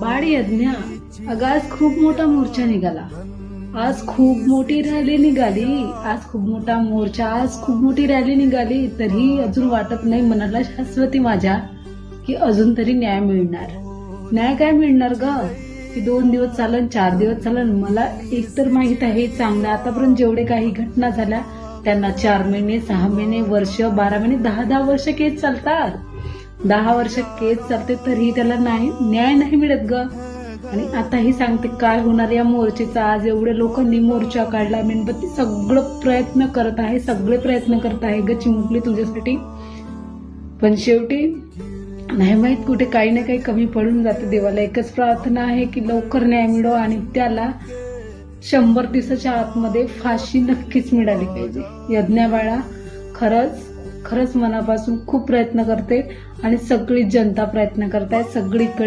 बाळ यज्ञा, अगं आज खूप मोठा मोर्चा निघाला. आज खूप मोठी रॅली निघाली. आज खूप मोठा मोर्चा, आज खूप मोठी रॅली निघाली. तरी अजून वाटत नाही मनाला शाश्वती माझ्या की अजून तरी न्याय मिळणार. न्याय काय मिळणार ग की 2 दिवस चालन, 4 दिवस चालन. मला एक तर माहित आहे चांगलं, आतापर्यंत जेवढे काही घटना झाल्या त्यांना 4 महिने, 6 महिने, वर्ष, 12 महिने, 10 वर्ष केस चालतात. 10 वर्ष केस चालते तरी त्याला न्याय नाही मिळत ग. आणि आताही सांगते काय होणार या मोर्चेचा. आज एवढे लोकांनी मोर्चा काढला, मेणबत्ती, सगळं प्रयत्न करत आहे, सगळे प्रयत्न करत आहे ग चिमुकली तुझ्यासाठी. पण शेवटी नाही माहित कुठे काही ना काही कमी पडून जाते. देवाला एकच प्रार्थना आहे की लवकर न्याय मिळो आणि त्याला 100 दिवसाच्या आतमध्ये फाशी नक्कीच मिळाली पाहिजे. यज्ञा बाळा खरंच मनापासून खूप प्रयत्न करते आणि सगळी जनता प्रयत्न करतायत. सगळीकडे